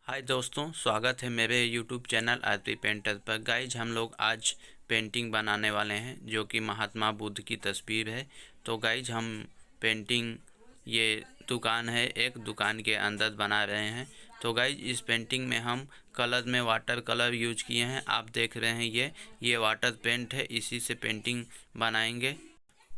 हाय दोस्तों, स्वागत है मेरे यूट्यूब चैनल आरती पेंटर पर। गाइज हम लोग आज पेंटिंग बनाने वाले हैं जो कि महात्मा बुद्ध की तस्वीर है। तो गाइज हम पेंटिंग, ये दुकान है, एक दुकान के अंदर बना रहे हैं। तो गाइज इस पेंटिंग में हम कलर में वाटर कलर यूज किए हैं। आप देख रहे हैं ये वाटर पेंट है, इसी से पेंटिंग बनाएंगे।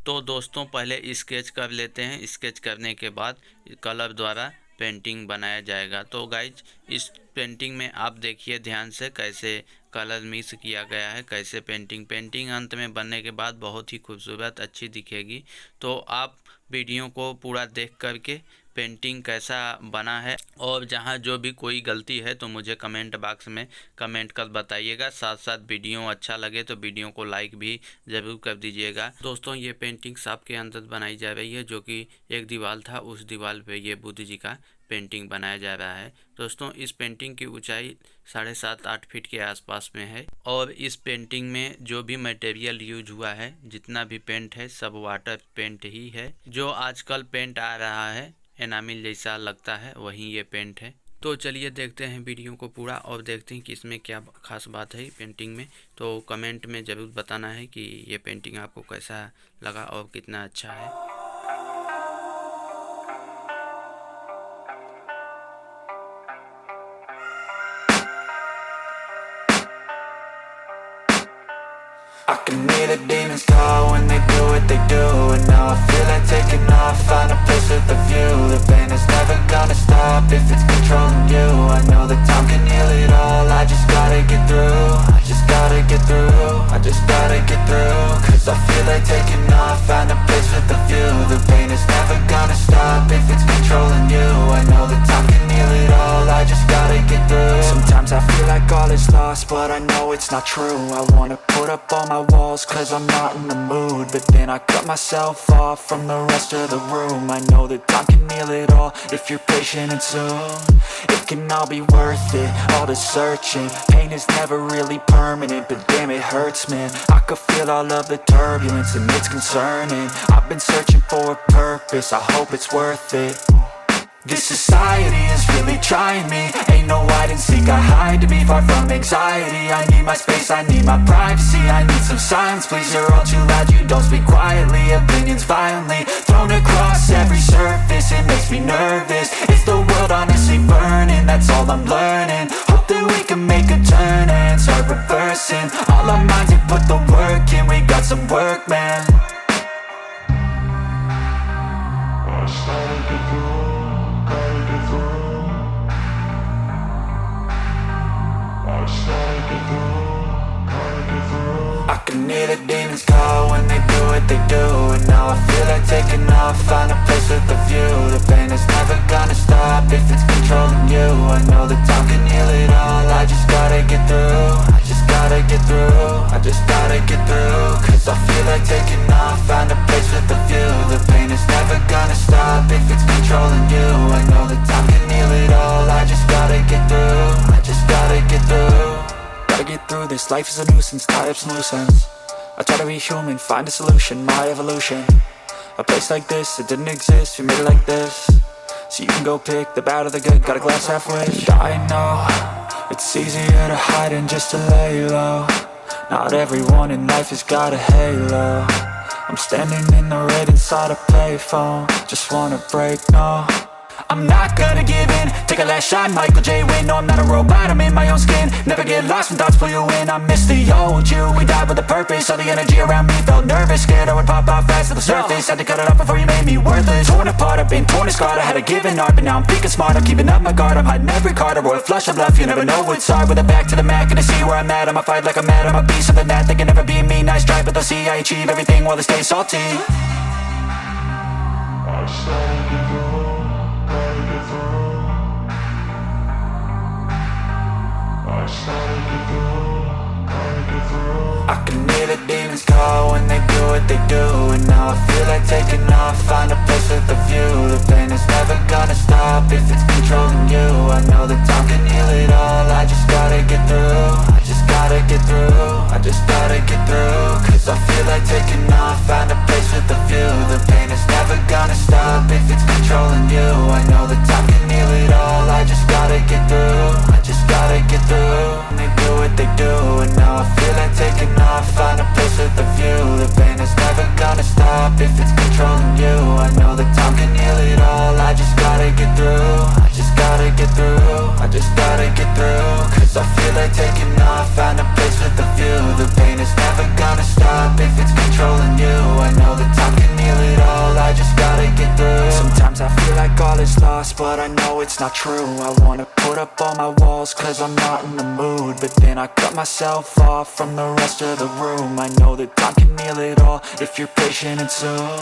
तो दोस्तों पहले स्केच कर लेते हैं, स्केच करने के बाद कलर द्वारा पेंटिंग बनाया जाएगा। तो गाइज इस पेंटिंग में आप देखिए ध्यान से कैसे कलर मिक्स किया गया है, कैसे पेंटिंग अंत में बनने के बाद बहुत ही खूबसूरत अच्छी दिखेगी। तो आप वीडियो को पूरा देख करके पेंटिंग कैसा बना है और जहां जो भी कोई गलती है तो मुझे कमेंट बॉक्स में कमेंट कर बताइएगा। साथ साथ वीडियो अच्छा लगे तो वीडियो को लाइक भी ज़रूर कर दीजिएगा। दोस्तों ये पेंटिंग शॉप के अंदर बनाई जा रही है, जो कि एक दीवार था, उस दीवार पे ये बुद्ध जी का पेंटिंग बनाया जा रहा है। दोस्तों इस पेंटिंग की ऊंचाई 7.5-8 फीट के आसपास में है और इस पेंटिंग में जो भी मटेरियल यूज हुआ है, जितना भी पेंट है, सब वाटर पेंट ही है। जो आजकल पेंट आ रहा है एनामिल जैसा लगता है, वही ये पेंट है। तो चलिए देखते हैं वीडियो को पूरा और देखते हैं कि इसमें क्या खास बात है पेंटिंग में। तो कमेंट में ज़रूर बताना है कि ये पेंटिंग आपको कैसा लगा और कितना अच्छा है। I can hear the demons call when they do what they do. And now I feel like taking off, find a place with a view. The pain is never gonna stop if it's controlling you. I know that time can heal it all, I just gotta get through. I just gotta get through, I just gotta get through. Cause I feel like taking off, find a place with a view. The pain is never gonna stop if it's controlling you. I know that time can heal it all, I just gotta get through. Sometimes I feel like all is lost, but I know it's not true. I wanna put up all my walls cause I'm not in the mood, but then I cut myself off from the rest of the room. I know that time can heal it all if you're patient and soon it can all be worth it, all the searching. Pain is never really permanent, but damn it hurts, man. I could feel all of the turbulence and it's concerning. I've been searching for a purpose, I hope it's worth it. This society is really trying me. Ain't no hide and seek, I hide to be far from anxiety. I need my space, I need my privacy. I need some silence, please, you're all too loud. You don't speak quietly, opinions violently thrown across every surface. It makes me nervous, is the world honestly burning? That's all I'm learning. Hope that we can make a turn and start reversing all our minds and put the work in. We got some work, man. I can hear the demons call when they do what they do. And now I feel like taking off, find a place with a view. The pain is never gonna stop if it's controlling you. I know that time can heal it all, I just gotta get through. I just gotta get through, I just gotta get through. Cause I feel like taking off, find a place with a view. The pain is never gonna stop if it's controlling you. I know that time can heal it all, I just gotta get through. I just gotta get through. Gotta get through this, life is a nuisance, tie up some loose ends. I try to be human, find a solution, my evolution. A place like this, it didn't exist, we made it like this. So you can go pick the bad or the good, got a glass halfway. I know, it's easier to hide than just to lay low. Not everyone in life has got a halo. I'm standing in the red inside a payphone, just wanna break, no. I'm not gonna give in, take a last shot, Michael J. Win. No, I'm not a robot, I'm in my own skin. Never get lost when thoughts pull you in. I miss the old you, we died with a purpose. All the energy around me felt nervous, scared I would pop out fast to the surface. Had to cut it off before you made me worthless. Torn apart, I've been torn and scarred. I had a given art, but now I'm thinking smart. I'm keeping up my guard, I'm hiding every card. A royal flush of love, you never know what's hard. With a back to the mat, gonna see where I'm at. I'ma fight like I'm mad, I'ma be something that they can never be me. Nice try, but they'll see I achieve everything while they stay salty. I started to go. I can hear the demons call when they do what they do. And now I feel like taking off, find a place with a view. The pain is never gonna stop if it's controlling you. I know that time can heal it all, I just gotta get through. I just gotta get through, I just gotta get through. Cause I feel like taking off, find a place with a view. The pain is never gonna stop if it's controlling you. I know that time can heal it all, I just gotta get through. Cause I feel like taking off, find a place with a view. The pain is never gonna stop if it's controlling you. I know that time can heal it all, I just gotta get through. Sometimes I feel like all is lost, but I know it's not true. I wanna put up all my walls cause I'm not in the mood, but then I cut myself off from the rest of the room. I know that time can heal it all if you're patient and soon.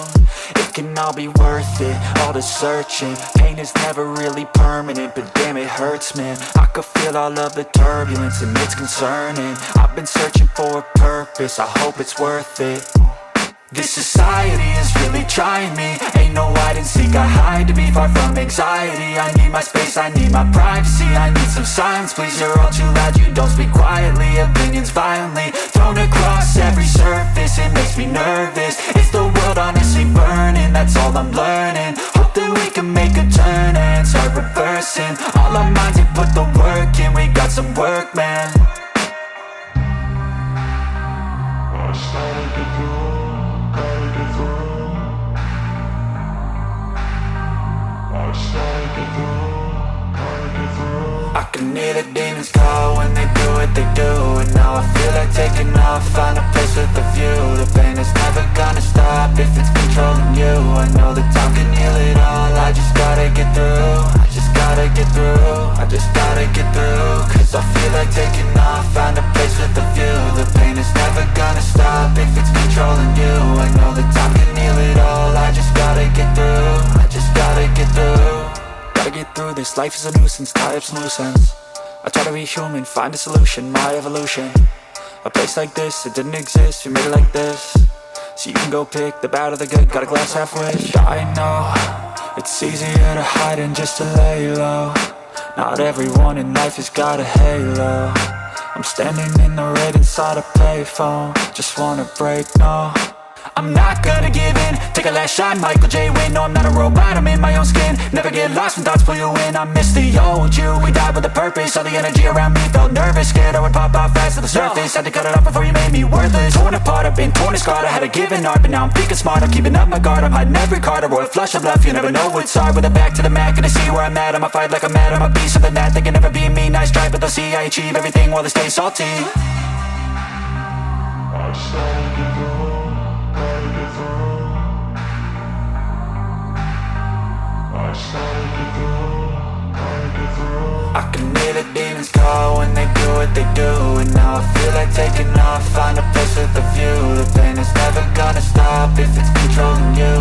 It can all be worth it, all the searching. Pain is never really permanent, but damn it hurts, man. I could feel all of the turbulence and it's concerning. I've been searching for a purpose, I hope it's worth it. This society is really trying me. Ain't no hide and seek, I hide to be far from anxiety. I need my space, I need my privacy. I need some silence, please, you're all too loud. You don't speak quietly, opinions violently thrown across every surface. It makes me nervous, is the world honestly burning? That's all I'm learning. Hope that we can make a turn and start reversing all our minds and put the work in. We got some work, man. I started to do. I can hear the demons call when they do what they do. And now I feel like taking off, find a place with a view. The pain is never gonna stop if it's controlling you. I know that time can heal it all, I just gotta get through. I just gotta get through, I just gotta get through. Cause I feel like taking off, find a place with a view. The pain is never gonna stop if it's controlling you. I know that time can heal it all, I just gotta get through. I just gotta get through. Gotta get through this, life is a nuisance, tie up some loose ends. I try to be human, find a solution, my evolution. A place like this, it didn't exist, we made it like this. So you can go pick the bad or the good, got a glass half wish. I know, it's easier to hide than just to lay low. Not everyone in life has got a halo. I'm standing in the red inside a payphone, just wanna break, no. I'm not gonna give in, take a last shot, Michael J. Win. No, I'm not a robot, I'm in my own skin. Never get lost when thoughts pull you in. I miss the old you, we died with a purpose. All the energy around me felt nervous, scared I would pop out fast to the surface. Had to cut it off before you made me worthless. Torn apart, I've been torn and scarred. I had to give an art, but now I'm thinking smart. I'm keeping up my guard, I'm hiding every card. A royal flush of love, you never know what's hard. With a back to the mat, gonna see where I'm at. I'ma fight like I'm mad, I'ma be something that they can never be me. Nice try, but they'll see I achieve everything while they stay salty. I started to go. I can hear the demons call when they do what they do. And now I feel like taking off, find a place with a view. The pain is never gonna stop if it's controlling you.